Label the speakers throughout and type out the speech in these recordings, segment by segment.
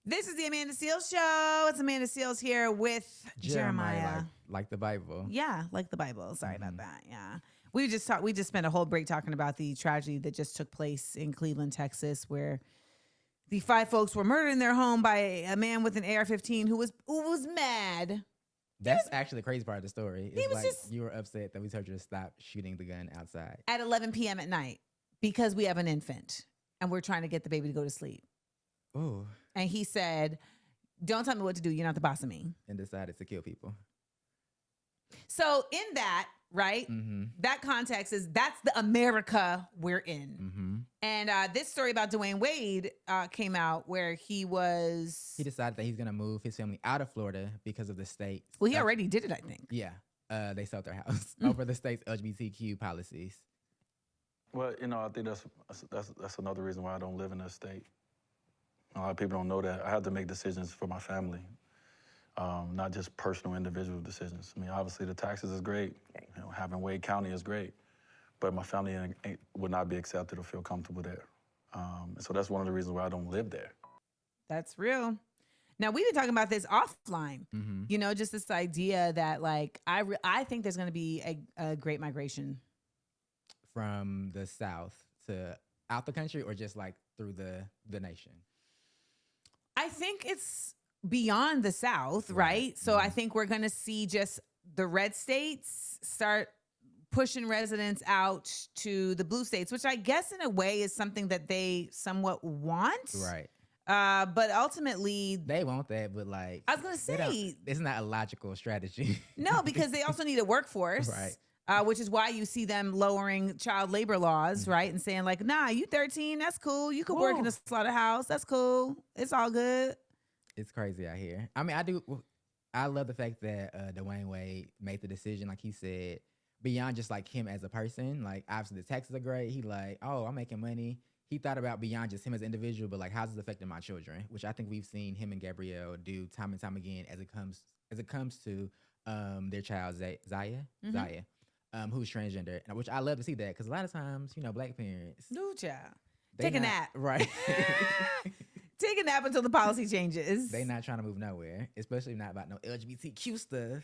Speaker 1: This is the Amanda Seales Show. It's Amanda Seales here with Jeremiah.
Speaker 2: Like the Bible.
Speaker 1: Yeah, like the Bible. Sorry about that. Yeah. We just spent a whole break talking about the tragedy that just took place in Cleveland, Texas, where the 5 folks were murdered in their home by a man with an AR-15 who was mad.
Speaker 2: That's actually the crazy part of the story. It's
Speaker 1: was
Speaker 2: like
Speaker 1: just-
Speaker 2: you were upset that we told you to stop shooting the gun outside.
Speaker 1: At 11 p.m. at night because we have an infant and we're trying to get the baby to go to sleep.
Speaker 2: Ooh.
Speaker 1: And he said, don't tell me what to do. You're not the boss of me.
Speaker 2: And decided to kill people.
Speaker 1: So in that, right, that context that's the America we're in. And this story about Dwyane Wade came out where he
Speaker 2: decided that he's going to move his family out of Florida because of the state's.
Speaker 1: Well, he already did it, I think.
Speaker 2: Yeah. They sold their house over the state's LGBTQ policies.
Speaker 3: Well, I think that's another reason why I don't live in that state. A lot of people don't know that. I have to make decisions for my family, not just personal, individual decisions. I mean, obviously the taxes is great. Having Wade County is great, but my family would not be accepted or feel comfortable there. So that's one of the reasons why I don't live there.
Speaker 1: That's real. Now, we've been talking about this offline, just this idea that, like, I think there's going to be a great migration.
Speaker 2: From the South to out the country or just like through the nation?
Speaker 1: I think it's beyond the South, right? So I think we're going to see just the red states start pushing residents out to the blue states, which I guess in a way is something that they somewhat want.
Speaker 2: Right.
Speaker 1: But ultimately,
Speaker 2: they want that, but like
Speaker 1: I was going to say,
Speaker 2: it's not a logical strategy.
Speaker 1: No, because they also need a workforce.
Speaker 2: Right.
Speaker 1: Which is why you see them lowering child labor laws, right? And saying like, nah, you 13, that's cool. You could work in a slaughterhouse. That's cool. It's all good.
Speaker 2: It's crazy out here. I mean, I love the fact that Dwyane Wade made the decision, like he said, beyond just like him as a person. Like obviously the taxes are great. He like, oh, I'm making money. He thought about beyond just him as an individual, but like how's this affecting my children? Which I think we've seen him and Gabrielle do time and time again as it comes to their child Zaya. Who's transgender, which I love to see that because a lot of times, black parents.
Speaker 1: No, child. Take a nap.
Speaker 2: Right.
Speaker 1: Take a nap until the policy changes.
Speaker 2: They not trying to move nowhere, especially not about no LGBTQ stuff.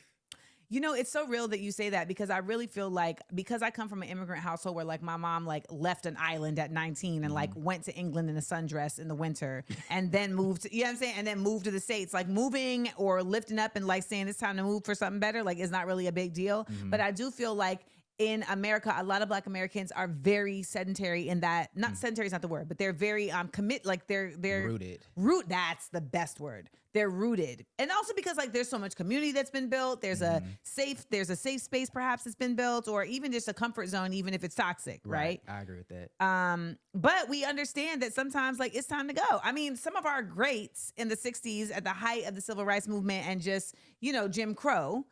Speaker 1: It's so real that you say that because I really feel like because I come from an immigrant household where like my mom like left an island at 19 and like went to England in a sundress in the winter and then moved, you know what I'm saying? And then moved to the States, like moving or lifting up and like saying it's time to move for something better, like is not really a big deal. But I do feel like in America, a lot of Black Americans are very sedentary in that, not sedentary is not the word, but they're very like they're
Speaker 2: rooted.
Speaker 1: That's the best word. They're rooted. And also because like there's so much community that's been built. There's a safe space perhaps that's been built, or even just a comfort zone, even if it's toxic, right?
Speaker 2: I agree with that.
Speaker 1: But we understand that sometimes like it's time to go. I mean, some of our greats in the 60s at the height of the civil rights movement and just, Jim Crow,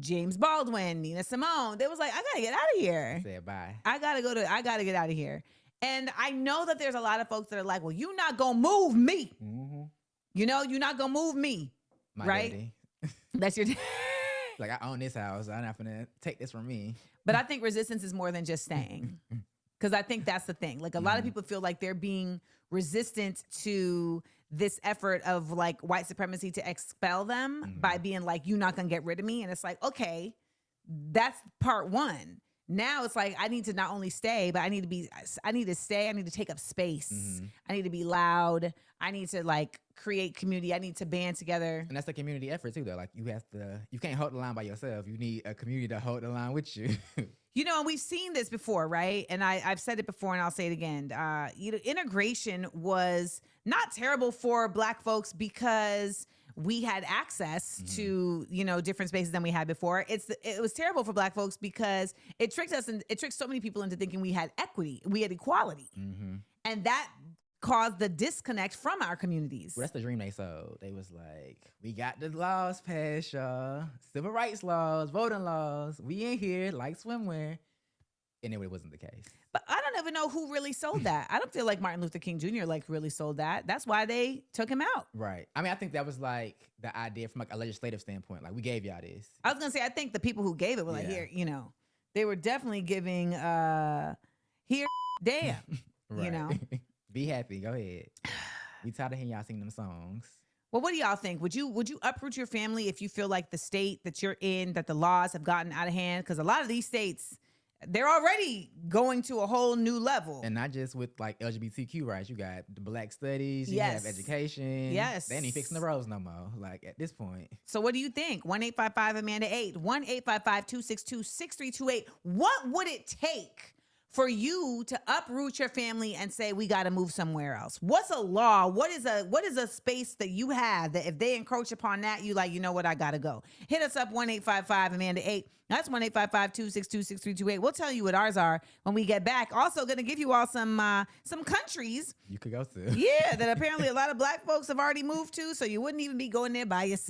Speaker 1: James Baldwin, Nina Simone, they was like, I gotta get out of here.
Speaker 2: Said bye.
Speaker 1: I gotta get out of here. And I know that there's a lot of folks that are like, well, you're not gonna move me. You're not gonna move me.
Speaker 2: My
Speaker 1: right?
Speaker 2: daddy.
Speaker 1: That's your
Speaker 2: like I own this house. I'm not gonna take this from me.
Speaker 1: But I think resistance is more than just staying. Because I think that's the thing. Like a lot of people feel like they're being resistant to this effort of like white supremacy to expel them by being like, you're not gonna get rid of me. And it's like, okay, that's part one. Now it's like, I need to not only stay, but I need to stay. I need to take up space. I need to be loud. I need to like create community. I need to band together.
Speaker 2: And that's a community effort too, though. Like you can't hold the line by yourself. You need a community to hold the line with you.
Speaker 1: And we've seen this before, right? And I've said it before and I'll say it again. Integration was not terrible for Black folks because we had access to, different spaces than we had before. It was terrible for Black folks because it tricked us and it tricked so many people into thinking we had equity, we had equality. And that caused the disconnect from our communities.
Speaker 2: Well, that's the dream they sold. They was like, we got the laws passed, y'all. Civil rights laws, voting laws. We in here like swimwear. And it wasn't the case.
Speaker 1: But I don't even know who really sold that. I don't feel like Martin Luther King Jr. like really sold that. That's why they took him out.
Speaker 2: Right. I mean, I think that was like the idea from like a legislative standpoint. Like we gave y'all this.
Speaker 1: I was gonna say, I think the people who gave it were like, here, they were definitely giving here, damn,
Speaker 2: Right. Be happy. Go ahead. We tired of hearing y'all sing them songs.
Speaker 1: Well, what do y'all think? Would you uproot your family if you feel like the state that you're in, that the laws have gotten out of hand? Because a lot of these states, they're already going to a whole new level.
Speaker 2: And not just with like LGBTQ rights. You got the black studies. You
Speaker 1: Yes.
Speaker 2: have education.
Speaker 1: Yes.
Speaker 2: They ain't fixing the roads no more. Like at this point.
Speaker 1: So what do you think? 1-855-AMANDA-8. 1-855-262-6328. What would it take for you to uproot your family and say, we got to move somewhere else? What's a law? What is a space that you have that if they encroach upon that, you like, you know what, I got to go? Hit us up, 1-855-AMANDA-8. That's 1-855-262-6328. We'll tell you what ours are when we get back. Also going to give you all some countries
Speaker 2: You could go to.
Speaker 1: yeah, that apparently a lot of black folks have already moved to, so you wouldn't even be going there by yourself.